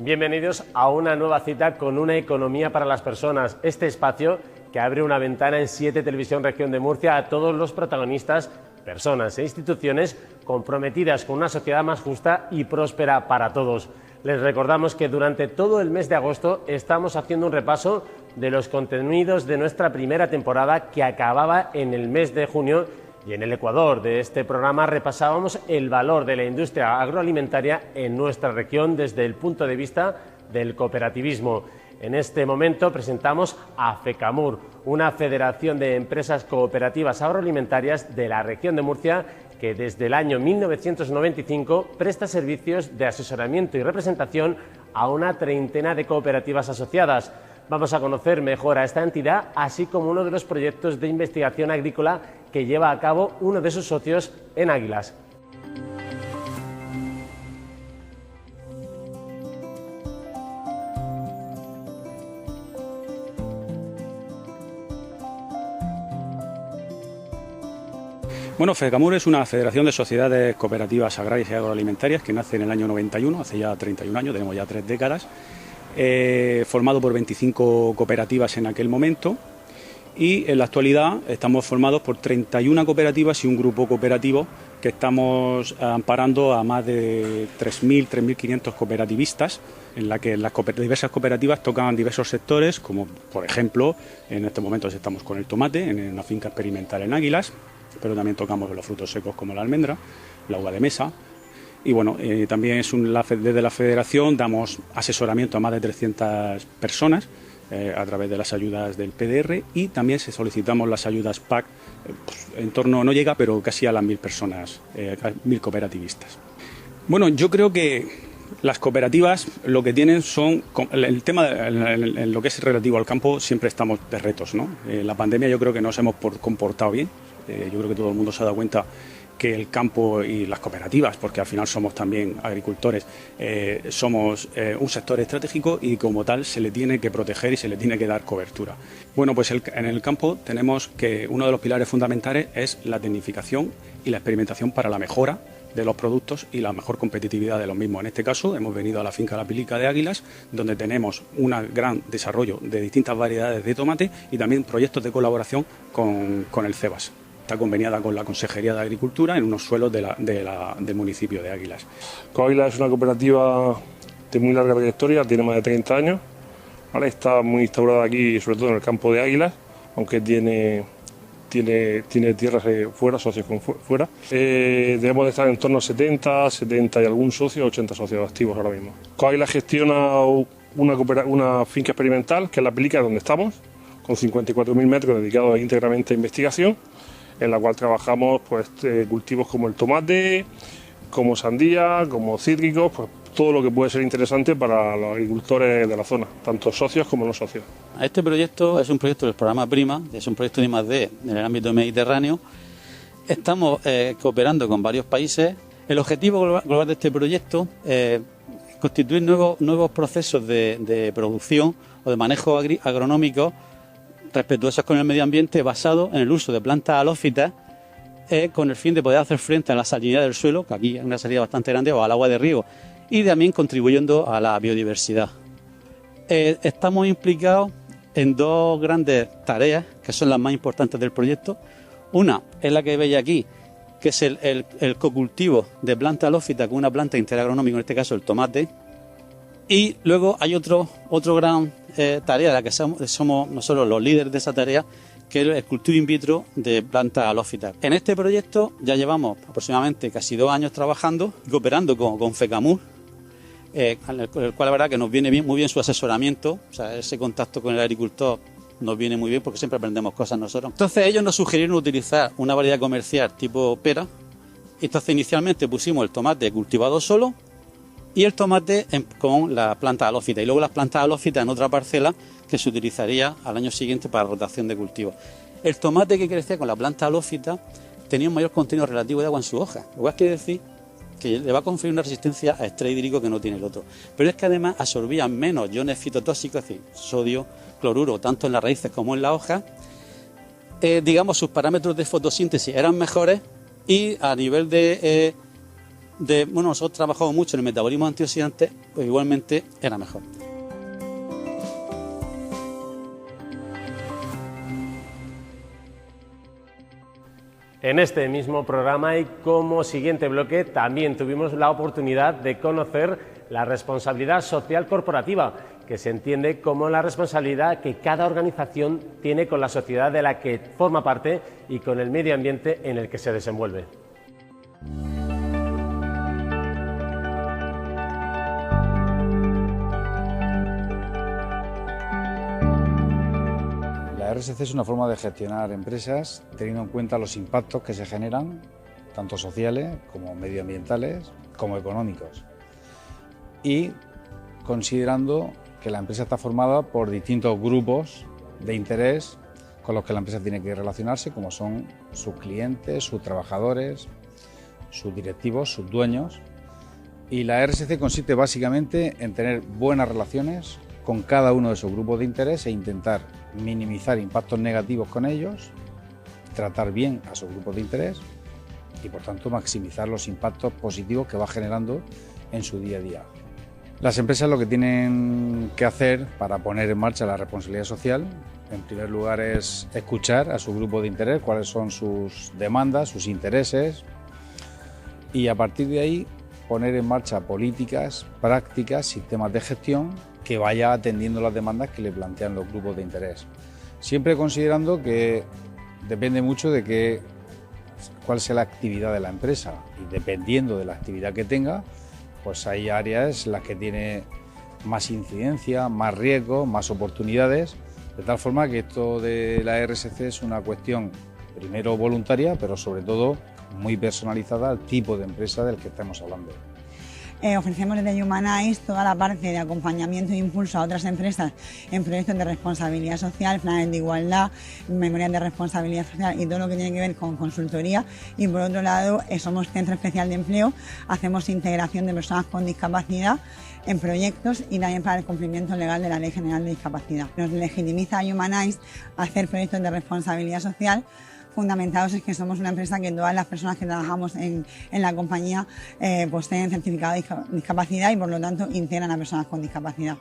Bienvenidos a una nueva cita con una economía para las personas. Este espacio que abre una ventana en 7 Televisión Región de Murcia a todos los protagonistas, personas e instituciones comprometidas con una sociedad más justa y próspera para todos. Les recordamos que durante todo el mes de agosto estamos haciendo un repaso de los contenidos de nuestra primera temporada que acababa en el mes de junio. Y en el Ecuador de este programa repasábamos el valor de la industria agroalimentaria en nuestra región desde el punto de vista del cooperativismo. En este momento presentamos a FECAMUR, una federación de empresas cooperativas agroalimentarias de la región de Murcia que desde el año 1995 presta servicios de asesoramiento y representación a una treintena de cooperativas asociadas. Vamos a conocer mejor a esta entidad, así como uno de los proyectos de investigación agrícola que lleva a cabo uno de sus socios en Águilas. Bueno, FECAMUR es una federación de sociedades cooperativas agrarias y agroalimentarias que nace en el año 91, hace ya 31 años, tenemos ya 3 décadas. Formado por 25 cooperativas en aquel momento y en la actualidad estamos formados por 31 cooperativas y un grupo cooperativo que estamos amparando a más de 3.000, 3.500 cooperativistas, en la que las diversas cooperativas tocan diversos sectores, como por ejemplo en este momento estamos con el tomate en una finca experimental en Águilas, pero también tocamos los frutos secos como la almendra, la uva de mesa. Y bueno, también desde la federación damos asesoramiento a más de 300 personas a través de las ayudas del PDR y también solicitamos las ayudas PAC, en torno, no llega, pero casi a las 1.000 personas, 1.000 cooperativistas. Bueno, yo creo que las cooperativas lo que tienen son, el tema en lo que es relativo al campo siempre estamos de retos, ¿no? La pandemia yo creo que nos hemos comportado bien, yo creo que todo el mundo se ha dado cuenta que el campo y las cooperativas, porque al final somos también agricultores, somos un sector estratégico y como tal se le tiene que proteger y se le tiene que dar cobertura. Bueno, pues en el campo tenemos que uno de los pilares fundamentales es la tecnificación y la experimentación para la mejora de los productos y la mejor competitividad de los mismos. En este caso hemos venido a la finca La Pilica de Águilas, donde tenemos un gran desarrollo de distintas variedades de tomate y también proyectos de colaboración con el CEBAS. Está conveniada con la Consejería de Agricultura en unos suelos del municipio de Águilas. Coáguilas es una cooperativa de muy larga trayectoria, tiene más de 30 años, ¿vale? Está muy instaurada aquí, sobre todo en el campo de Águilas, aunque tiene tierras fuera, socios fuera. Debemos de estar en torno a 70 y algún socio, 80 socios activos ahora mismo. Coáguilas gestiona una finca experimental, que es La Pilica, donde estamos, con 54.000 metros dedicados íntegramente a investigación, en la cual trabajamos pues, cultivos como el tomate, como sandía, como cítricos, pues todo lo que puede ser interesante para los agricultores de la zona, tanto socios como no socios. Este proyecto es un proyecto del programa PRIMA, es un proyecto de I+D en el ámbito mediterráneo. Estamos cooperando con varios países. El objetivo global de este proyecto es constituir nuevos procesos de producción o de manejo agronómico respetuosos con el medio ambiente, basados en el uso de plantas halófitas con el fin de poder hacer frente a la salinidad del suelo, que aquí hay una salida bastante grande, o al agua de riego, y también contribuyendo a la biodiversidad. Estamos implicados en 2 grandes tareas, que son las más importantes del proyecto. Una es la que veis aquí, que es el cocultivo de planta halófita con una planta interagronómica, en este caso el tomate. Y luego hay otro gran tarea de la que somos nosotros los líderes de esa tarea, que es el cultivo in vitro de plantas halófitas. En este proyecto ya llevamos aproximadamente casi 2 años trabajando y cooperando con FECAMUR, el cual la verdad que nos viene muy bien su asesoramiento, o sea, ese contacto con el agricultor nos viene muy bien porque siempre aprendemos cosas nosotros. Entonces ellos nos sugirieron utilizar una variedad comercial tipo pera. Entonces inicialmente pusimos el tomate cultivado solo y el tomate con la planta halófita, y luego las plantas halófitas en otra parcela que se utilizaría al año siguiente para rotación de cultivo. El tomate que crecía con la planta halófita tenía un mayor contenido relativo de agua en su hoja, lo cual quiere decir que le va a conferir una resistencia a estrés hídrico que no tiene el otro. Pero es que además absorbían menos iones fitotóxicos, es decir, sodio, cloruro, tanto en las raíces como en la hoja. Digamos, sus parámetros de fotosíntesis eran mejores y a nivel bueno, nosotros trabajamos mucho en el metabolismo de antioxidantes, pues igualmente era mejor. En este mismo programa y como siguiente bloque también tuvimos la oportunidad de conocer la responsabilidad social corporativa, que se entiende como la responsabilidad que cada organización tiene con la sociedad de la que forma parte y con el medio ambiente en el que se desenvuelve. La RSC es una forma de gestionar empresas teniendo en cuenta los impactos que se generan, tanto sociales como medioambientales, como económicos. Y considerando que la empresa está formada por distintos grupos de interés con los que la empresa tiene que relacionarse, como son sus clientes, sus trabajadores, sus directivos, sus dueños. Y la RSC consiste básicamente en tener buenas relaciones con cada uno de esos grupos de interés e intentar minimizar impactos negativos con ellos, tratar bien a esos grupos de interés y, por tanto, maximizar los impactos positivos que va generando en su día a día. Las empresas lo que tienen que hacer para poner en marcha la responsabilidad social, en primer lugar, es escuchar a su grupo de interés, cuáles son sus demandas, sus intereses, y a partir de ahí poner en marcha políticas, prácticas, sistemas de gestión que vaya atendiendo las demandas que le plantean los grupos de interés. Siempre considerando que depende mucho de cuál sea la actividad de la empresa, y dependiendo de la actividad que tenga, pues hay áreas en las que tiene más incidencia, más riesgo, más oportunidades, de tal forma que esto de la RSC es una cuestión primero voluntaria, pero sobre todo muy personalizada al tipo de empresa del que estamos hablando. Ofrecemos desde Humanize toda la parte de acompañamiento e impulso a otras empresas en proyectos de responsabilidad social, planes de igualdad, memorias de responsabilidad social y todo lo que tiene que ver con consultoría. Y por otro lado, somos Centro Especial de Empleo, hacemos integración de personas con discapacidad en proyectos y también para el cumplimiento legal de la Ley General de Discapacidad. Nos legitimiza a Humanize a hacer proyectos de responsabilidad social fundamentados en que somos una empresa que todas las personas que trabajamos en la compañía pues tienen certificado de discapacidad y por lo tanto integran a personas con discapacidad.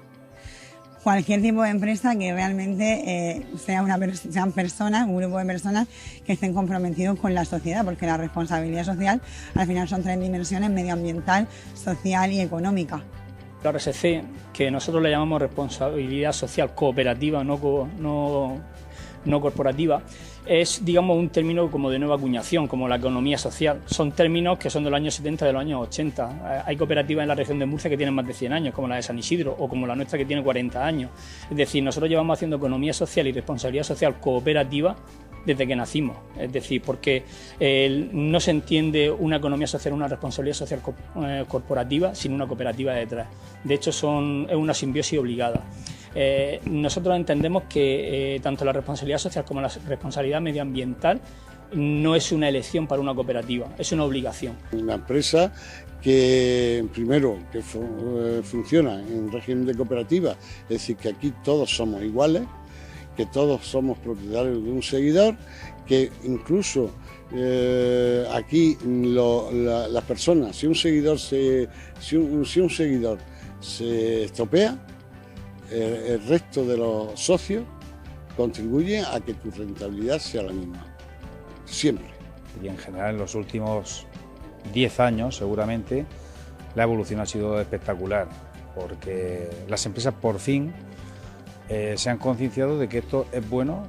Cualquier tipo de empresa que realmente sean personas, un grupo de personas que estén comprometidos con la sociedad, porque la responsabilidad social al final son tres dimensiones: medioambiental, social y económica. La RSC, que nosotros le llamamos responsabilidad social cooperativa, no corporativa, es, digamos, un término como de nueva acuñación, como la economía social. Son términos que son de los años 70 y de los años 80. Hay cooperativas en la región de Murcia que tienen más de 100 años, como la de San Isidro, o como la nuestra que tiene 40 años. Es decir, nosotros llevamos haciendo economía social y responsabilidad social cooperativa desde que nacimos. Es decir, porque no se entiende una economía social, una responsabilidad social corporativa sin una cooperativa detrás. De hecho, es una simbiosis obligada. Nosotros entendemos que tanto la responsabilidad social como la responsabilidad medioambiental no es una elección para una cooperativa, es una obligación. Una empresa que, primero, que funciona en régimen de cooperativa, es decir, que aquí todos somos iguales, que todos somos propietarios de un seguidor, que incluso aquí las personas, si un seguidor se estropea, el resto de los socios contribuyen a que tu rentabilidad sea la misma, siempre. Y en general en los últimos 10 años seguramente la evolución ha sido espectacular, porque las empresas por fin se han concienciado de que esto es bueno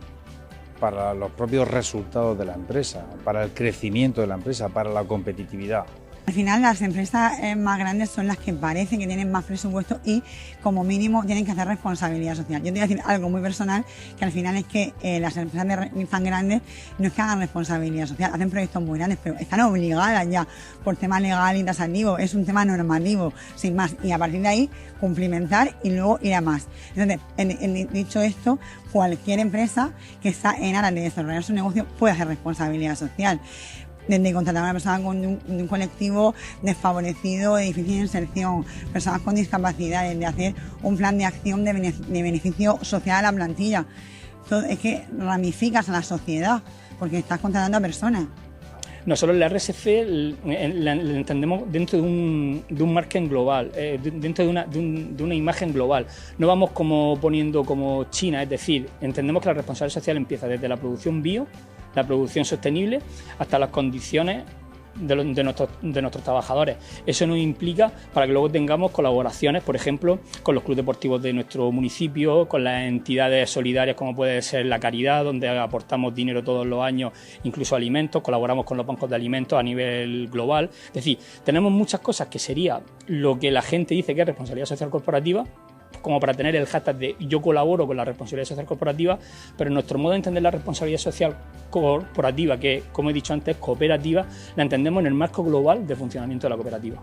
para los propios resultados de la empresa, para el crecimiento de la empresa, para la competitividad. Al final las empresas más grandes son las que parece que tienen más presupuesto y como mínimo tienen que hacer responsabilidad social. Yo te voy a decir algo muy personal, que al final es que las empresas tan grandes no es que hagan responsabilidad social, hacen proyectos muy grandes, pero están obligadas ya por tema legal y tasativo, es un tema normativo, sin más, y a partir de ahí cumplimentar y luego ir a más. Entonces, dicho esto, cualquier empresa que está en aras de desarrollar su negocio puede hacer responsabilidad social. desde contratar a una persona de un colectivo desfavorecido, de difícil inserción, personas con discapacidades, de hacer un plan de acción de beneficio social a la plantilla. Entonces, es que ramificas a la sociedad porque estás contratando a personas. Nosotros la RSC la entendemos dentro de un margen global, dentro de una imagen global. No vamos como poniendo como China, es decir, entendemos que la responsabilidad social empieza desde la producción bio, la producción sostenible, hasta las condiciones de nuestros trabajadores. Eso nos implica para que luego tengamos colaboraciones, por ejemplo, con los clubes deportivos de nuestro municipio, con las entidades solidarias como puede ser la Caridad, donde aportamos dinero todos los años, incluso alimentos, colaboramos con los bancos de alimentos a nivel global. Es decir, tenemos muchas cosas que sería lo que la gente dice que es responsabilidad social corporativa, como para tener el hashtag de yo colaboro con la responsabilidad social corporativa, pero nuestro modo de entender la responsabilidad social corporativa, que como he dicho antes, cooperativa, la entendemos en el marco global de funcionamiento de la cooperativa.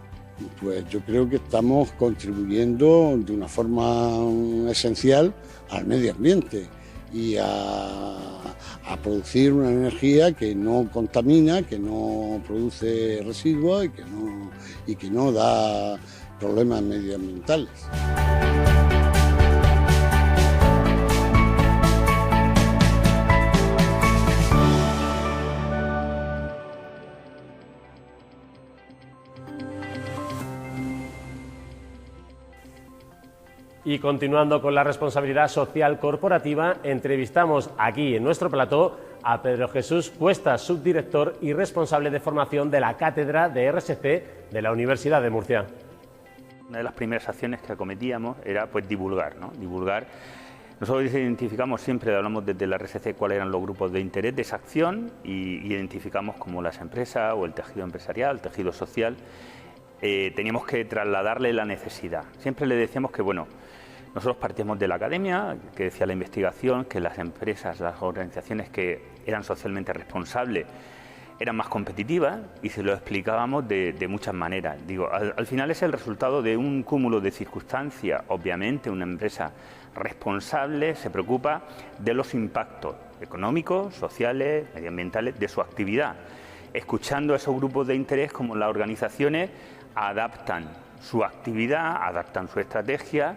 Pues yo creo que estamos contribuyendo de una forma esencial al medio ambiente y a producir una energía que no contamina, que no produce residuos y que no da problemas medioambientales. Y continuando con la responsabilidad social corporativa, entrevistamos aquí en nuestro plató a Pedro Jesús Cuesta, subdirector y responsable de formación de la Cátedra de RSC de la Universidad de Murcia. Una de las primeras acciones que acometíamos era pues divulgar, ¿no? Divulgar. Nosotros identificamos siempre, hablamos desde la RSC cuáles eran los grupos de interés de esa acción y identificamos como las empresas o el tejido empresarial, el tejido social. Teníamos que trasladarle la necesidad. Siempre le decíamos que, bueno, nosotros partíamos de la academia, que decía la investigación, que las empresas, las organizaciones que eran socialmente responsables eran más competitivas y se lo explicábamos de muchas maneras. Digo, al final es el resultado de un cúmulo de circunstancias. Obviamente, una empresa responsable se preocupa de los impactos económicos, sociales, medioambientales de su actividad. Escuchando a esos grupos de interés, como las organizaciones adaptan su actividad, adaptan su estrategia,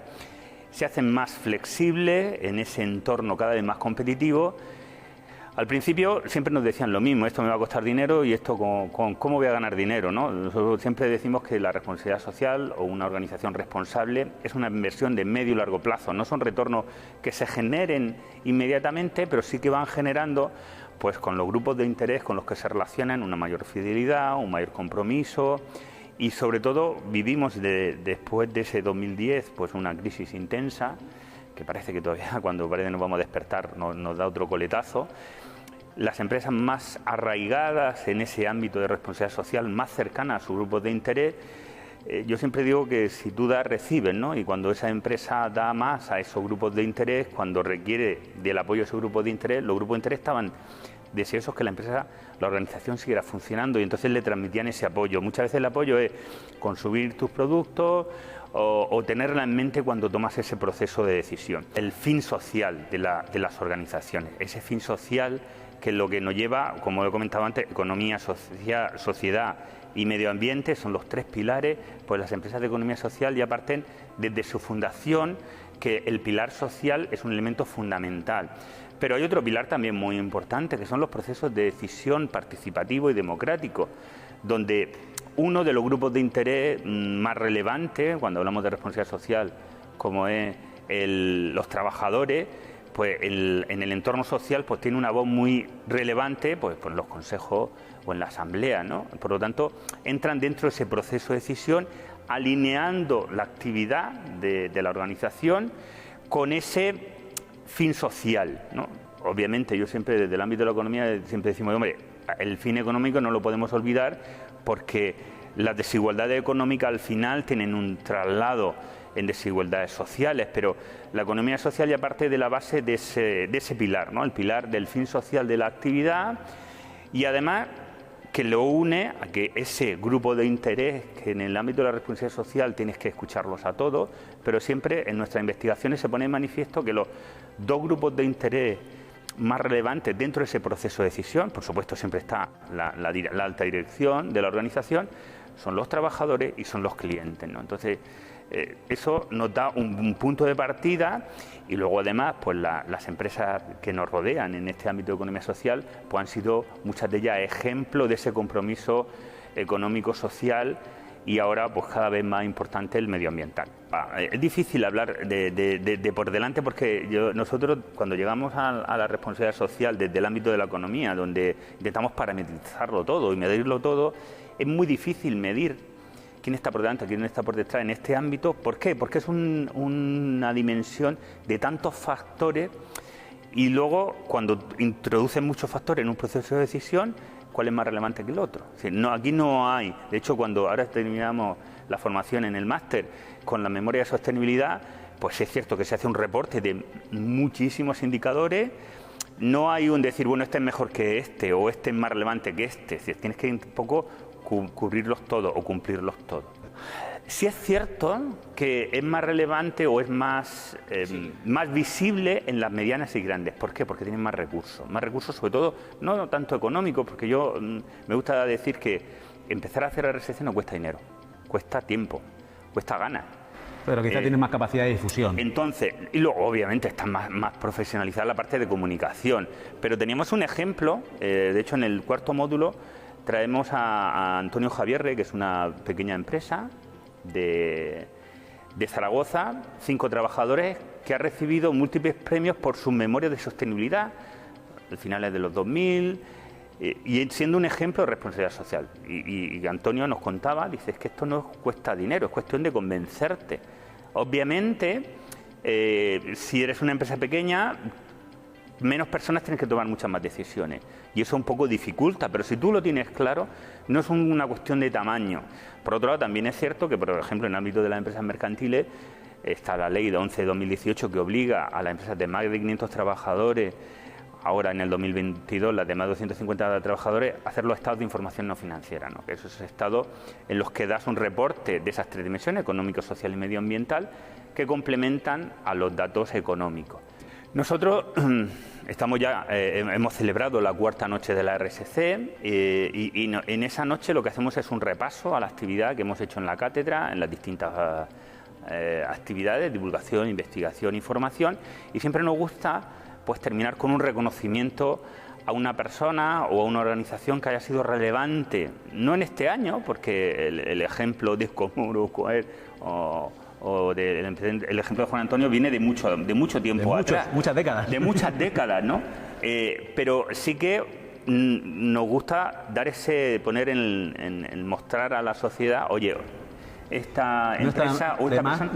se hacen más flexibles en ese entorno cada vez más competitivo. Al principio siempre nos decían lo mismo, esto me va a costar dinero y esto ¿cómo voy a ganar dinero, ¿no? Nosotros siempre decimos que la responsabilidad social o una organización responsable es una inversión de medio y largo plazo, no son retornos que se generen inmediatamente, pero sí que van generando, pues con los grupos de interés con los que se relacionan, una mayor fidelidad, un mayor compromiso. Y sobre todo vivimos después de ese 2010 pues una crisis intensa, que parece que todavía cuando parece nos vamos a despertar nos da otro coletazo. Las empresas más arraigadas en ese ámbito de responsabilidad social, más cercanas a sus grupos de interés, yo siempre digo que si tú das, recibes, ¿no? Y cuando esa empresa da más a esos grupos de interés, cuando requiere del apoyo de esos grupos de interés, los grupos de interés estaban deseosos que la empresa, la organización siguiera funcionando y entonces le transmitían ese apoyo. Muchas veces el apoyo es consumir tus productos o tenerla en mente cuando tomas ese proceso de decisión. El fin social de las organizaciones, ese fin social que es lo que nos lleva, como he comentado antes, economía, sociedad y medio ambiente, son los tres pilares, pues las empresas de economía social ya parten desde su fundación, que el pilar social es un elemento fundamental. Pero hay otro pilar también muy importante, que son los procesos de decisión participativo y democrático, donde uno de los grupos de interés más relevantes, cuando hablamos de responsabilidad social, como es los trabajadores, pues en el entorno social pues tiene una voz muy relevante pues en los consejos o en la asamblea, ¿no? Por lo tanto, entran dentro de ese proceso de decisión, alineando la actividad de la organización con ese fin social, ¿no? Obviamente, yo siempre desde el ámbito de la economía siempre decimos, hombre, el fin económico no lo podemos olvidar porque las desigualdades económicas al final tienen un traslado en desigualdades sociales, pero la economía social ya parte de la base de ese pilar, ¿no? El pilar del fin social de la actividad y además que lo une a que ese grupo de interés que en el ámbito de la responsabilidad social tienes que escucharlos a todos, pero siempre en nuestras investigaciones se pone en manifiesto que los dos grupos de interés más relevantes dentro de ese proceso de decisión, por supuesto siempre está la alta dirección de la organización, son los trabajadores y son los clientes, ¿no? Entonces, eso nos da un punto de partida y luego además pues las empresas que nos rodean en este ámbito de economía social pues han sido muchas de ellas ejemplo de ese compromiso económico social y ahora pues cada vez más importante el medioambiental. Es difícil hablar de por delante porque nosotros cuando llegamos a la responsabilidad social desde el ámbito de la economía, donde intentamos parametrizarlo todo y medirlo todo, es muy difícil medir quién está por delante, quién está por detrás en este ámbito. ¿Por qué? Porque es una dimensión de tantos factores y luego cuando introducen muchos factores en un proceso de decisión, ¿cuál es más relevante que el otro? Es decir, aquí no hay, de hecho cuando ahora terminamos la formación en el máster con la memoria de sostenibilidad, pues es cierto que se hace un reporte de muchísimos indicadores, no hay un decir, bueno, este es mejor que este o este es más relevante que este, es decir, tienes que un poco cubrirlos todos o cumplirlos todos. Sí es cierto que es más relevante o es más visible en las medianas y grandes. ¿Por qué? Porque tienen más recursos sobre todo, no tanto económicos, porque yo me gusta decir que empezar a hacer RSC no cuesta dinero, cuesta tiempo, cuesta ganas. Pero quizá tienen más capacidad de difusión. Entonces, y luego obviamente está más profesionalizada la parte de comunicación, pero teníamos un ejemplo, de hecho en el cuarto módulo traemos a Antonio Javierre, que es una pequeña empresa de Zaragoza, 5 trabajadores, que ha recibido múltiples premios por sus memorias de sostenibilidad, a finales de los 2000, y siendo un ejemplo de responsabilidad social. Y Antonio nos contaba, dice, es que esto no cuesta dinero, es cuestión de convencerte. Obviamente, si eres una empresa pequeña, menos personas tienen que tomar muchas más decisiones y eso un poco dificulta, pero si tú lo tienes claro, no es una cuestión de tamaño. Por otro lado, también es cierto que, por ejemplo, en el ámbito de las empresas mercantiles está la ley de 11 de 2018 que obliga a las empresas de más de 500 trabajadores, ahora en el 2022 las de más de 250 trabajadores, a hacer los estados de información no financiera, ¿no? Que esos estados en los que das un reporte de esas 3 dimensiones, económico, social y medioambiental, que complementan a los datos económicos. Nosotros estamos ya, hemos celebrado la 4ª noche de la RSC y en esa noche lo que hacemos es un repaso a la actividad que hemos hecho en la cátedra, en las distintas actividades, divulgación, investigación y formación, y siempre nos gusta pues terminar con un reconocimiento a una persona o a una organización que haya sido relevante, no en este año, porque el ejemplo de Comuro o el ejemplo de Juan Antonio viene de mucho tiempo atrás. Muchas décadas. De muchas décadas, ¿no? Pero sí que nos gusta dar poner en mostrar a la sociedad, oye, esta empresa o esta persona,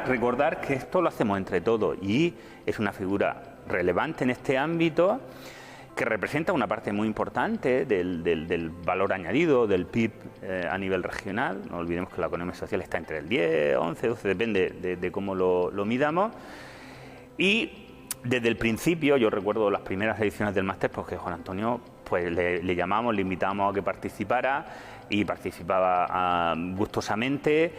recordar que esto lo hacemos entre todos y es una figura relevante en este ámbito que representa una parte muy importante del valor añadido del PIB a nivel regional. No olvidemos que la economía social está entre el 10, 11, 12, depende de cómo lo midamos. Y desde el principio, yo recuerdo las primeras ediciones del máster, porque Juan Antonio pues le llamamos, le invitamos a que participara y participaba gustosamente.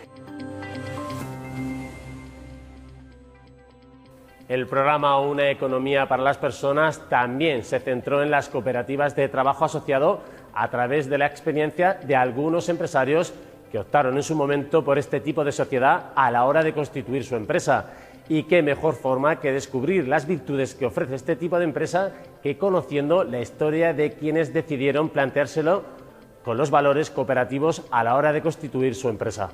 El programa Una economía para las personas también se centró en las cooperativas de trabajo asociado a través de la experiencia de algunos empresarios que optaron en su momento por este tipo de sociedad a la hora de constituir su empresa. Y qué mejor forma que descubrir las virtudes que ofrece este tipo de empresa que conociendo la historia de quienes decidieron planteárselo con los valores cooperativos a la hora de constituir su empresa.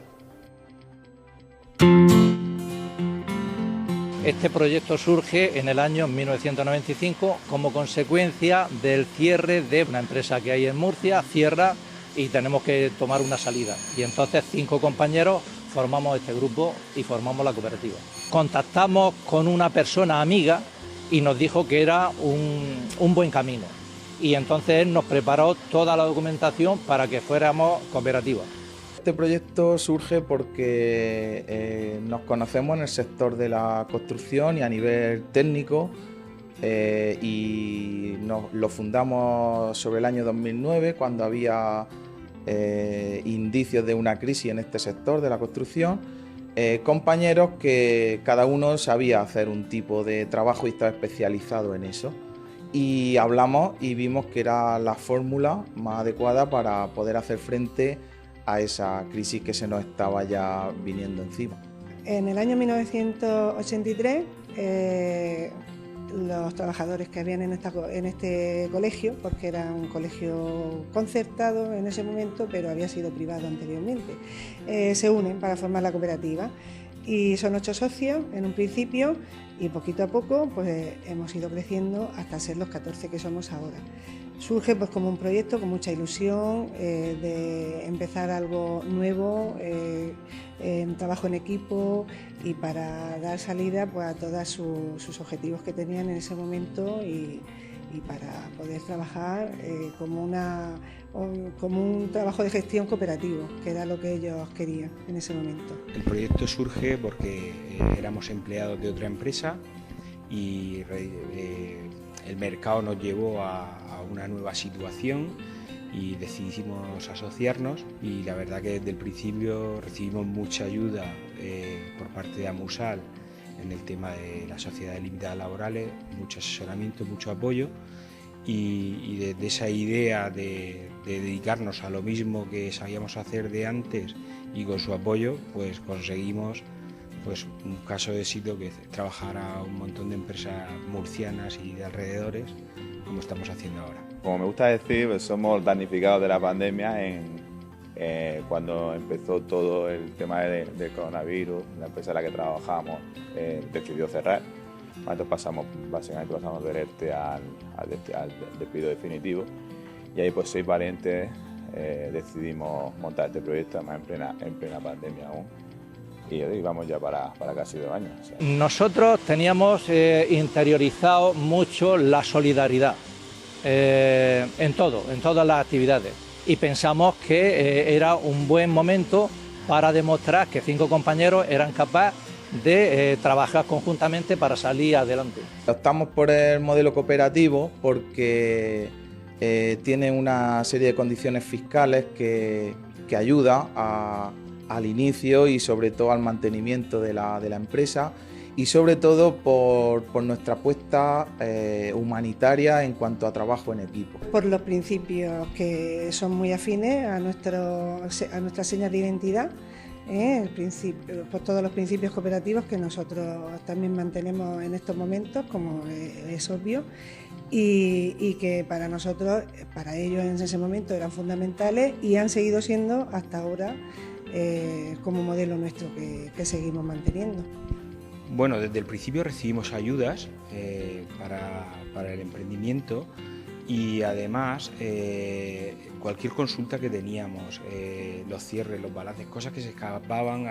Este proyecto surge en el año 1995 como consecuencia del cierre de una empresa que hay en Murcia, cierra y tenemos que tomar una salida. Y entonces 5 compañeros formamos este grupo y formamos la cooperativa. Contactamos con una persona amiga y nos dijo que era un buen camino. Y entonces él nos preparó toda la documentación para que fuéramos cooperativa. Este proyecto surge porque nos conocemos en el sector de la construcción y a nivel técnico y lo fundamos sobre el año 2009 cuando había indicios de una crisis en este sector de la construcción compañeros que cada uno sabía hacer un tipo de trabajo y estaba especializado en eso. Y hablamos y vimos que era la fórmula más adecuada para poder hacer frente a esa crisis que se nos estaba ya viniendo encima. En el año 1983, los trabajadores que habían en este colegio, porque era un colegio concertado en ese momento, pero había sido privado anteriormente, se unen para formar la cooperativa. Y son 8 socios en un principio y poquito a poco pues hemos ido creciendo hasta ser los 14 que somos ahora. Surge pues como un proyecto con mucha ilusión de empezar algo nuevo, trabajo en equipo y para dar salida pues a todos sus objetivos que tenían en ese momento y para poder trabajar como un trabajo de gestión cooperativo, que era lo que ellos querían en ese momento. El proyecto surge porque éramos empleados de otra empresa y el mercado nos llevó a una nueva situación y decidimos asociarnos, y la verdad que desde el principio recibimos mucha ayuda por parte de Amusal en el tema de las sociedades limitadas laborales, mucho asesoramiento, mucho apoyo, y desde esa idea de dedicarnos a lo mismo que sabíamos hacer de antes y con su apoyo pues conseguimos pues un caso de éxito, que es trabajar a un montón de empresas murcianas y de alrededores, como estamos haciendo ahora. Como me gusta decir, pues somos damnificados de la pandemia cuando empezó todo el tema del coronavirus. La empresa en la que trabajamos decidió cerrar. Nosotros básicamente pasamos del ERTE al despido definitivo, y ahí pues 6 valientes decidimos montar este proyecto, además en plena pandemia aún. Y hoy vamos ya para casi 2 años. O sea. Nosotros teníamos interiorizado mucho la solidaridad en todas las actividades, y pensamos que era un buen momento para demostrar que 5 compañeros eran capaces de trabajar conjuntamente para salir adelante. Optamos por el modelo cooperativo porque tiene una serie de condiciones fiscales que ayuda al inicio y sobre todo al mantenimiento de la empresa, y sobre todo por nuestra apuesta humanitaria en cuanto a trabajo en equipo. Por los principios que son muy afines a nuestras señas de identidad, por todos los principios cooperativos que nosotros también mantenemos en estos momentos, como es obvio, y que para nosotros, para ellos en ese momento eran fundamentales y han seguido siendo hasta ahora como modelo nuestro que seguimos manteniendo. Bueno, desde el principio recibimos ayudas para el emprendimiento, y además cualquier consulta que teníamos, los cierres, los balances, cosas que se escapaban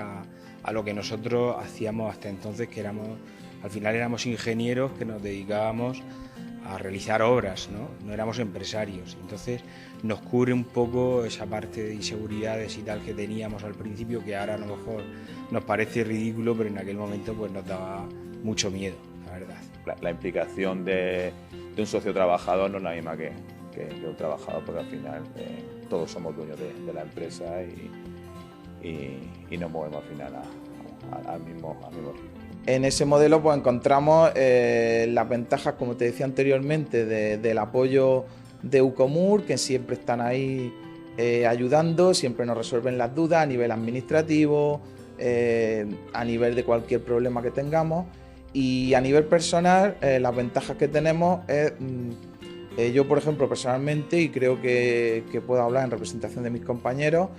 a lo que nosotros hacíamos hasta entonces, que al final éramos ingenieros que nos dedicábamos a realizar obras, no éramos empresarios. Entonces nos cubre un poco esa parte de inseguridades y tal que teníamos al principio, que ahora a lo mejor nos parece ridículo, pero en aquel momento pues nos daba mucho miedo, la verdad. La implicación de un socio trabajador no es la misma que un trabajador, porque al final todos somos dueños de la empresa y nos movemos al final al mismo ritmo. En ese modelo pues encontramos las ventajas, como te decía anteriormente, del apoyo de Ucomur, que siempre están ahí ayudando, siempre nos resuelven las dudas a nivel administrativo, a nivel de cualquier problema que tengamos. Y a nivel personal, las ventajas que tenemos es, yo por ejemplo personalmente, y creo que puedo hablar en representación de mis compañeros,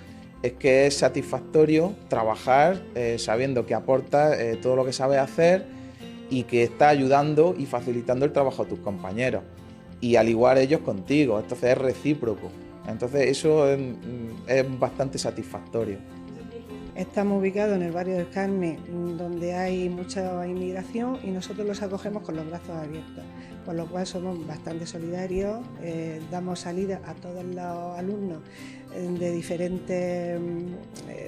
es que es satisfactorio trabajar sabiendo que aportas todo lo que sabes hacer y que estás ayudando y facilitando el trabajo a tus compañeros. Y al igual ellos contigo, entonces es recíproco. Entonces eso es bastante satisfactorio. Estamos ubicados en el barrio del Carmen, donde hay mucha inmigración, y nosotros los acogemos con los brazos abiertos, por lo cual somos bastante solidarios, damos salida a todos los alumnos de diferentes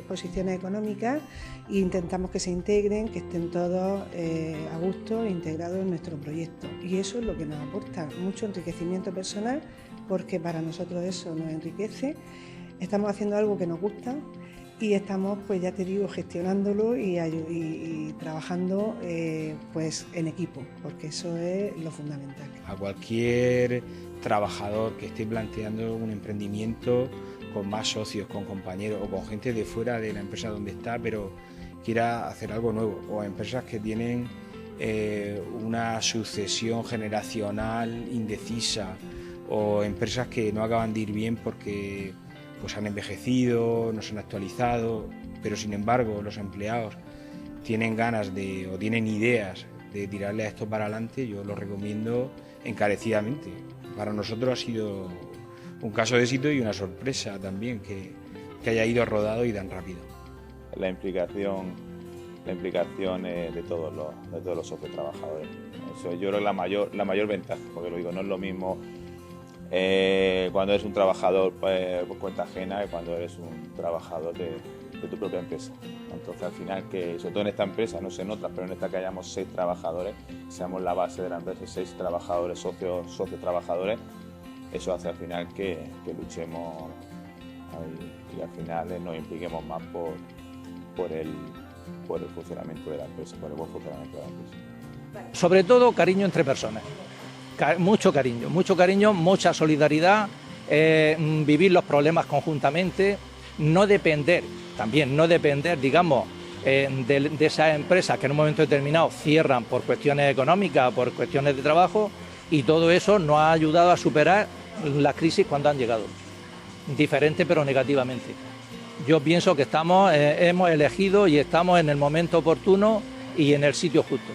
posiciones económicas e intentamos que se integren, que estén todos a gusto e integrados en nuestro proyecto. Y eso es lo que nos aporta mucho enriquecimiento personal, porque para nosotros eso nos enriquece. Estamos haciendo algo que nos gusta y estamos, pues ya te digo, gestionándolo y trabajando pues en equipo, porque eso es lo fundamental. A cualquier trabajador que esté planteando un emprendimiento con más socios, con compañeros o con gente de fuera de la empresa donde está, pero quiera hacer algo nuevo, o a empresas que tienen una sucesión generacional indecisa, o empresas que no acaban de ir bien porque pues han envejecido, no se han actualizado, pero sin embargo los empleados tienen ganas o tienen ideas de tirarle a esto para adelante, yo lo recomiendo encarecidamente. Para nosotros ha sido un caso de éxito y una sorpresa también que haya ido rodado y tan rápido. La implicación de todos los socios trabajadores. Eso yo creo que la mayor ventaja, porque lo digo, no es lo mismo cuando eres un trabajador por cuenta ajena que cuando eres un trabajador de tu propia empresa. Entonces al final, que sobre todo en esta empresa, no sé en otras, pero en esta que hayamos 6 trabajadores, seamos la base de la empresa, 6 trabajadores, socios trabajadores, eso hace al final que luchemos y al final nos impliquemos más por el funcionamiento de la empresa, por el buen funcionamiento de la empresa. Sobre todo cariño entre personas. Mucho cariño, mucha solidaridad, vivir los problemas conjuntamente, no depender, digamos, de esas empresas que en un momento determinado cierran por cuestiones económicas, por cuestiones de trabajo, y todo eso nos ha ayudado a superar las crisis cuando han llegado, diferente pero negativamente. Yo pienso que hemos elegido y estamos en el momento oportuno y en el sitio justo.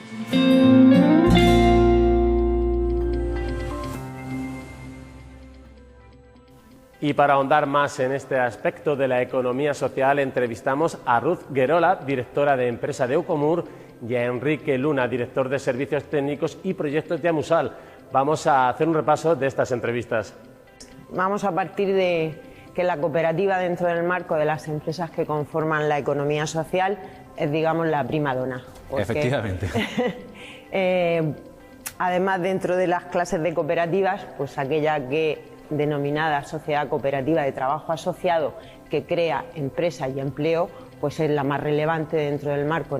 Y para ahondar más en este aspecto de la economía social, entrevistamos a Ruth Guerola, directora de empresa de Ucomur, y a Enrique Luna, director de servicios técnicos y proyectos de Amusal. Vamos a hacer un repaso de estas entrevistas. Vamos a partir de que la cooperativa, dentro del marco de las empresas que conforman la economía social, es, digamos, la prima donna. Efectivamente. Además, dentro de las clases de cooperativas, pues aquella que denominada sociedad cooperativa de trabajo asociado, que crea empresa y empleo, pues es la más relevante dentro del marco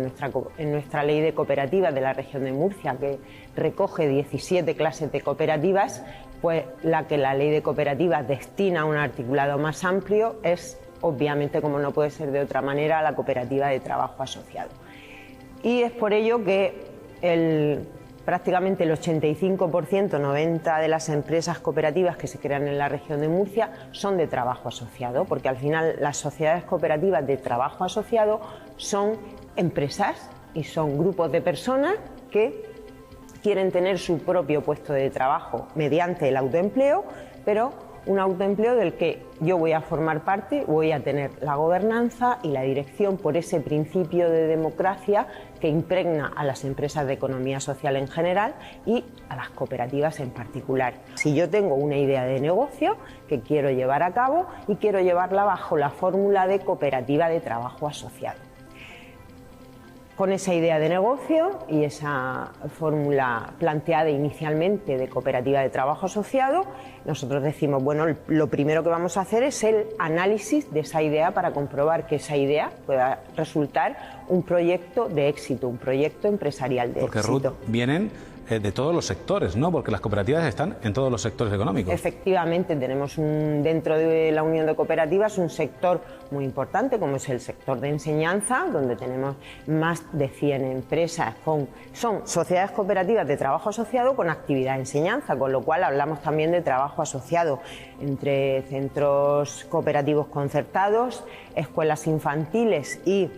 en nuestra ley de cooperativas de la región de Murcia, que recoge 17 clases de cooperativas, pues la que la ley de cooperativas destina a un articulado más amplio es, obviamente, como no puede ser de otra manera, la cooperativa de trabajo asociado. Y es por ello que prácticamente el 85%, 90% de las empresas cooperativas que se crean en la región de Murcia son de trabajo asociado, porque al final las sociedades cooperativas de trabajo asociado son empresas y son grupos de personas que quieren tener su propio puesto de trabajo mediante el autoempleo, pero un autoempleo del que yo voy a formar parte, voy a tener la gobernanza y la dirección por ese principio de democracia que impregna a las empresas de economía social en general y a las cooperativas en particular. Si yo tengo una idea de negocio que quiero llevar a cabo y quiero llevarla bajo la fórmula de cooperativa de trabajo asociado. Con esa idea de negocio y esa fórmula planteada inicialmente de cooperativa de trabajo asociado, nosotros decimos, bueno, lo primero que vamos a hacer es el análisis de esa idea para comprobar que esa idea pueda resultar un proyecto de éxito, un proyecto empresarial de éxito. Porque, Ruth, vienen de todos los sectores, ¿no? Porque las cooperativas están en todos los sectores económicos. Efectivamente, tenemos dentro de la Unión de Cooperativas un sector muy importante, como es el sector de enseñanza, donde tenemos más de 100 empresas, son sociedades cooperativas de trabajo asociado con actividad de enseñanza, con lo cual hablamos también de trabajo asociado entre centros cooperativos concertados, escuelas infantiles y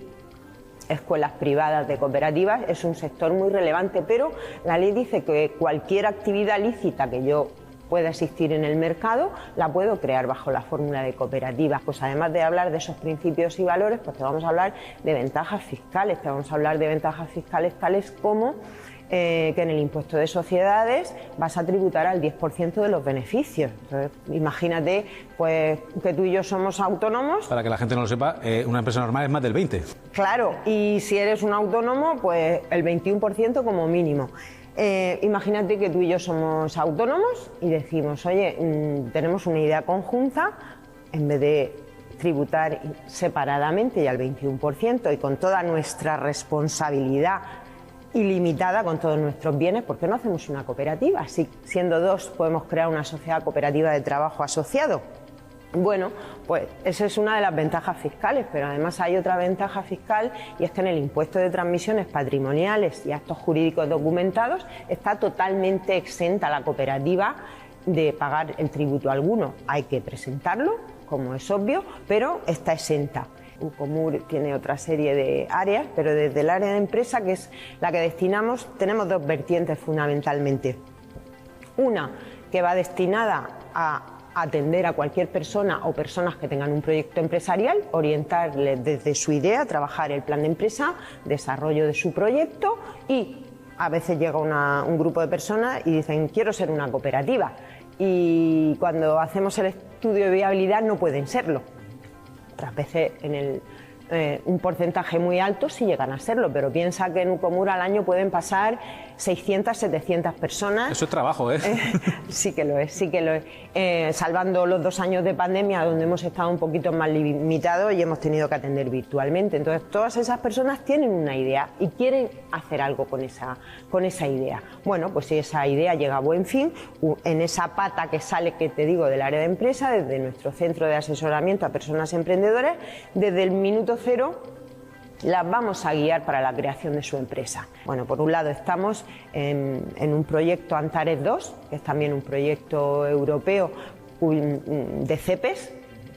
escuelas privadas de cooperativas. Es un sector muy relevante, pero la ley dice que cualquier actividad lícita que yo pueda existir en el mercado la puedo crear bajo la fórmula de cooperativa. Pues además de hablar de esos principios y valores, pues te vamos a hablar de ventajas fiscales, tales como que en el impuesto de sociedades vas a tributar al 10% de los beneficios. Entonces, imagínate pues que tú y yo somos autónomos. Para que la gente no lo sepa, una empresa normal es más del 20%. Claro, y si eres un autónomo, pues el 21% como mínimo. Imagínate que tú y yo somos autónomos y decimos, oye, tenemos una idea conjunta, en vez de tributar separadamente y al 21%, y con toda nuestra responsabilidad ilimitada con todos nuestros bienes, ¿por qué no hacemos una cooperativa? Si siendo dos podemos crear una sociedad cooperativa de trabajo asociado. Bueno, pues esa es una de las ventajas fiscales, pero además hay otra ventaja fiscal, y es que en el impuesto de transmisiones patrimoniales y actos jurídicos documentados está totalmente exenta la cooperativa de pagar el tributo alguno. Hay que presentarlo, como es obvio, pero está exenta. Ucomur tiene otra serie de áreas, pero desde el área de empresa, que es la que destinamos, tenemos dos vertientes fundamentalmente. Una que va destinada a atender a cualquier persona o personas que tengan un proyecto empresarial, orientarles desde su idea, trabajar el plan de empresa, desarrollo de su proyecto, y a veces llega un grupo de personas y dicen quiero ser una cooperativa, y cuando hacemos el estudio de viabilidad no pueden serlo. Otras veces un porcentaje muy alto sí llegan a serlo, pero piensa que en Ucomur al año pueden pasar 600, 700 personas. Eso es trabajo, ¿eh? Sí que lo es, sí que lo es. Salvando los 2 años de pandemia, donde hemos estado un poquito más limitados y hemos tenido que atender virtualmente. Entonces, todas esas personas tienen una idea y quieren hacer algo con esa idea. Bueno, pues si esa idea llega a buen fin, en esa pata que sale, que te digo, del área de empresa, desde nuestro centro de asesoramiento a personas emprendedoras, desde el minuto cero las vamos a guiar para la creación de su empresa. Bueno, por un lado estamos en un proyecto Antares 2, que es también un proyecto europeo de CEPES,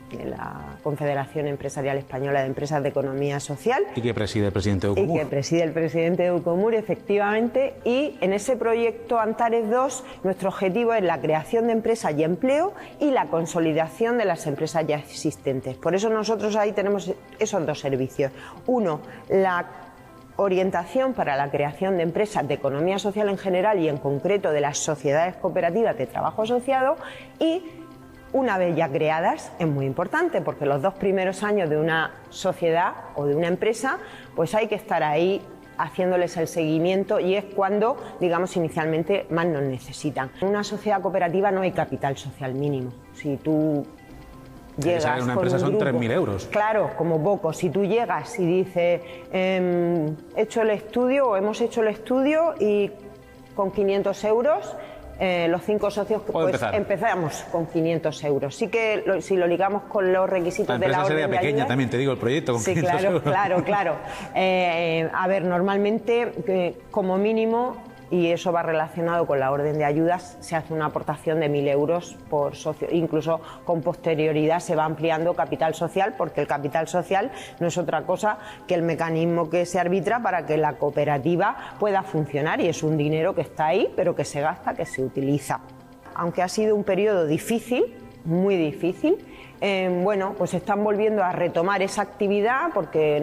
de la Confederación Empresarial Española de Empresas de Economía Social. Y que preside el presidente de Ucomur. Y que preside el presidente de Ucomur, efectivamente. Y en ese proyecto Antares 2, nuestro objetivo es la creación de empresas y empleo y la consolidación de las empresas ya existentes. Por eso nosotros ahí tenemos esos dos servicios. Uno, la orientación para la creación de empresas de economía social en general y en concreto de las sociedades cooperativas de trabajo asociado, y una vez ya creadas, es muy importante, porque los 2 primeros años de una sociedad o de una empresa, pues hay que estar ahí haciéndoles el seguimiento, y es cuando, digamos, inicialmente más nos necesitan. En una sociedad cooperativa no hay capital social mínimo. Si tú llegas en una empresa son 3.000 euros. Claro, como poco. Si tú llegas y dices, he hecho el estudio o hemos hecho el estudio y con 500 euros... los 5 socios, pues empezamos con 500 euros. Sí que si lo ligamos con los requisitos de la orden de ayuda... La empresa sería pequeña también, te digo, el proyecto con 500 euros. Sí, claro. A ver, normalmente, como mínimo, y eso va relacionado con la orden de ayudas, se hace una aportación de 1.000 euros por socio. Incluso con posterioridad se va ampliando capital social, porque el capital social no es otra cosa que el mecanismo que se arbitra para que la cooperativa pueda funcionar, y es un dinero que está ahí, pero que se gasta, que se utiliza. Aunque ha sido un periodo difícil, muy difícil, bueno, pues están volviendo a retomar esa actividad, porque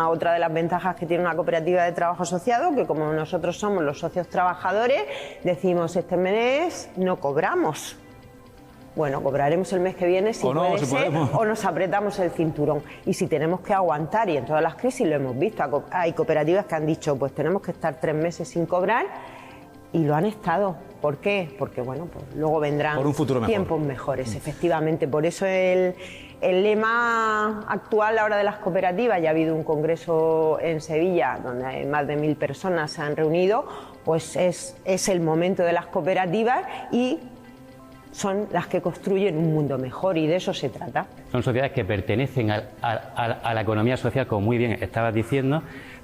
otra de las ventajas que tiene una cooperativa de trabajo asociado, que como nosotros somos los socios trabajadores, decimos este mes no cobramos. Bueno, cobraremos el mes que viene si puede ser, o nos apretamos el cinturón. Y si tenemos que aguantar, y en todas las crisis lo hemos visto, hay cooperativas que han dicho, pues tenemos que estar 3 meses sin cobrar, y lo han estado. ¿Por qué? Porque bueno, pues luego vendrán tiempos mejores, efectivamente. Por eso el lema actual ahora de las cooperativas, ya ha habido un congreso en Sevilla donde más de 1.000 personas se han reunido, pues es el momento de las cooperativas, y son las que construyen un mundo mejor, y de eso se trata. Son sociedades que pertenecen a la economía social, como muy bien estabas diciendo,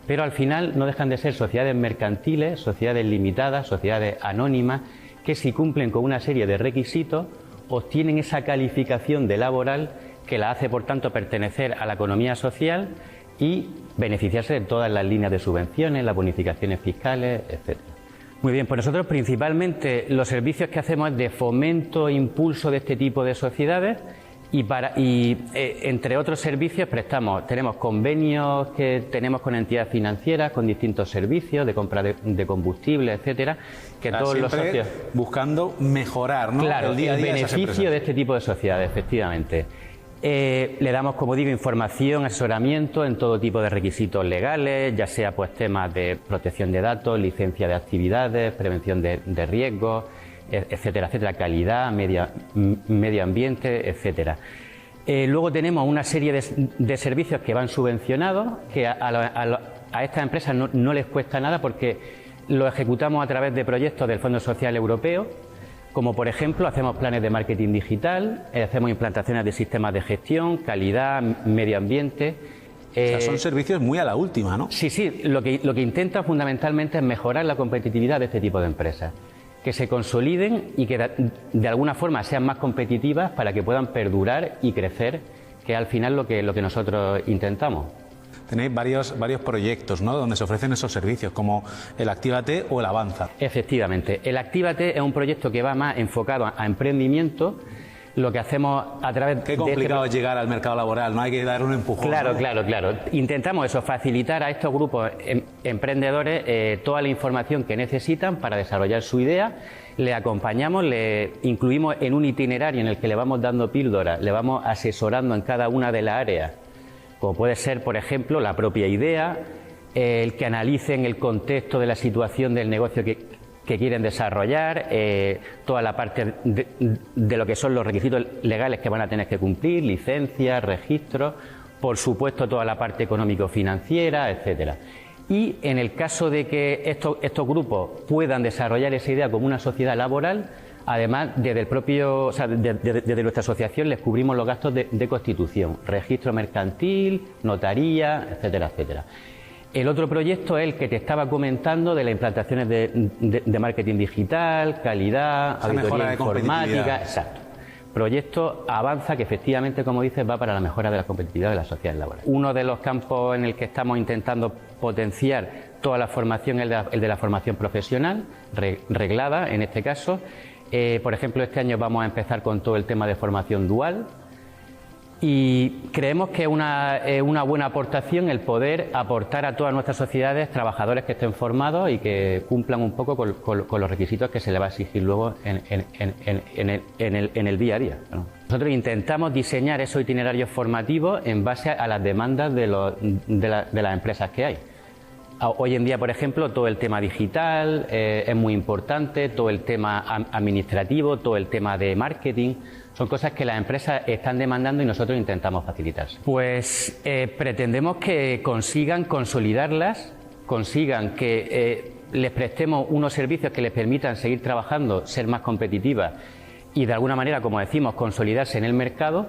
pero al final no dejan de ser sociedades mercantiles, sociedades limitadas, sociedades anónimas, que si cumplen con una serie de requisitos obtienen esa calificación de laboral que la hace, por tanto, pertenecer a la economía social y beneficiarse de todas las líneas de subvenciones, las bonificaciones fiscales, etc. Muy bien, pues nosotros principalmente los servicios que hacemos es de fomento e impulso de este tipo de sociedades, y entre otros servicios tenemos convenios que tenemos con entidades financieras, con distintos servicios de compra de combustible, etcétera, que todos los socios buscando mejorar, ¿no? Claro, el día a día el beneficio de este tipo de sociedades, efectivamente. Le damos, como digo, información, asesoramiento en todo tipo de requisitos legales, ya sea pues temas de protección de datos, licencia de actividades, prevención de riesgos, etcétera, etcétera, calidad, medio ambiente, etcétera. Luego tenemos una serie de servicios que van subvencionados, que a estas empresas no les cuesta nada porque lo ejecutamos a través de proyectos del Fondo Social Europeo, como por ejemplo hacemos planes de marketing digital, hacemos implantaciones de sistemas de gestión, calidad, medio ambiente. O sea, son servicios muy a la última, ¿no? Sí, sí, lo que intenta fundamentalmente es mejorar la competitividad de este tipo de empresas, que se consoliden y que de alguna forma sean más competitivas para que puedan perdurar y crecer, que es al final lo que nosotros intentamos. Tenéis varios proyectos, ¿no?, donde se ofrecen esos servicios, como el Actívate o el Avanza. Efectivamente. El Actívate es un proyecto que va más enfocado a emprendimiento. Lo que hacemos a través Qué complicado es llegar al mercado laboral, ¿no? Hay que dar un empujón. Claro, ¿no? claro. Intentamos eso, facilitar a estos grupos emprendedores toda la información que necesitan para desarrollar su idea. Le acompañamos, le incluimos en un itinerario en el que le vamos dando píldoras, le vamos asesorando en cada una de las áreas, como puede ser, por ejemplo, la propia idea, el que analicen el contexto de la situación del negocio que quieren desarrollar, toda la parte de lo que son los requisitos legales que van a tener que cumplir, licencias, registros, por supuesto toda la parte económico-financiera, etcétera. Y en el caso de que estos grupos puedan desarrollar esa idea como una sociedad laboral, además desde nuestra asociación les cubrimos los gastos de constitución, registro mercantil, notaría, etcétera, etcétera. El otro proyecto es el que te estaba comentando de las implantaciones de marketing digital, calidad, auditoría informática. Exacto. Proyecto Avanza, que efectivamente, como dices, va para la mejora de la competitividad de la sociedad laboral. Uno de los campos en el que estamos intentando potenciar toda la formación es el de la formación profesional, reglada en este caso. Por ejemplo, este año vamos a empezar con todo el tema de formación dual. Y creemos que es una buena aportación el poder aportar a todas nuestras sociedades trabajadores que estén formados y que cumplan un poco con los requisitos que se les va a exigir luego en el día a día, ¿no? Nosotros intentamos diseñar esos itinerarios formativos en base a las demandas de las empresas que hay. Hoy en día, por ejemplo, todo el tema digital es muy importante, todo el tema administrativo, todo el tema de marketing. Son cosas que las empresas están demandando y nosotros intentamos facilitarse. Pues pretendemos que consigan consolidarlas, consigan que les prestemos unos servicios que les permitan seguir trabajando, ser más competitivas y de alguna manera, como decimos, consolidarse en el mercado.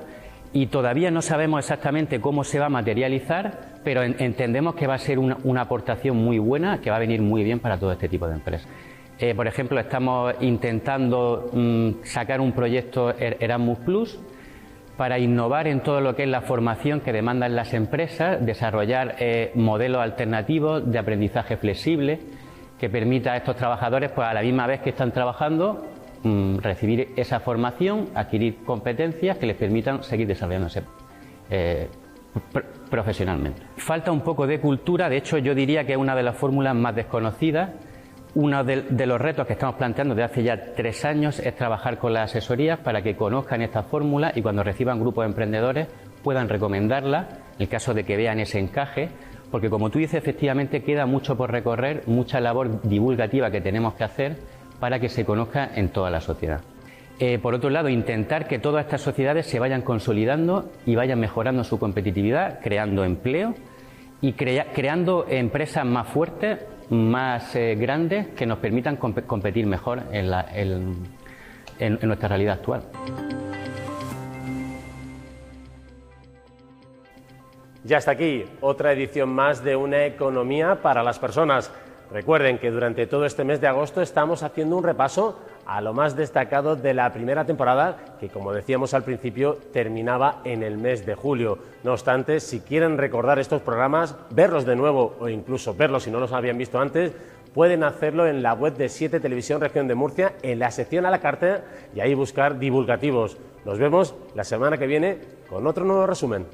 Y todavía no sabemos exactamente cómo se va a materializar, pero entendemos que va a ser una aportación muy buena, que va a venir muy bien para todo este tipo de empresas. Por ejemplo, estamos intentando sacar un proyecto Erasmus Plus para innovar en todo lo que es la formación que demandan las empresas, desarrollar modelos alternativos de aprendizaje flexible que permita a estos trabajadores, pues a la misma vez que están trabajando, recibir esa formación, adquirir competencias que les permitan seguir desarrollándose profesionalmente. Falta un poco de cultura, de hecho yo diría que es una de las fórmulas más desconocidas. Uno de los retos que estamos planteando desde hace ya 3 años es trabajar con las asesorías para que conozcan esta fórmula y cuando reciban grupos de emprendedores puedan recomendarla en el caso de que vean ese encaje, porque como tú dices, efectivamente queda mucho por recorrer, mucha labor divulgativa que tenemos que hacer para que se conozca en toda la sociedad. Por otro lado, intentar que todas estas sociedades se vayan consolidando y vayan mejorando su competitividad, creando empleo y creando empresas más fuertes, más grandes, que nos permitan competir mejor en nuestra realidad actual. Ya está aquí otra edición más de Una economía para las personas. Recuerden que durante todo este mes de agosto estamos haciendo un repaso a lo más destacado de la primera temporada, que como decíamos al principio terminaba en el mes de julio. No obstante, si quieren recordar estos programas, verlos de nuevo o incluso verlos si no los habían visto antes, pueden hacerlo en la web de 7 Televisión Región de Murcia, en la sección a la carta y ahí buscar divulgativos. Nos vemos la semana que viene con otro nuevo resumen.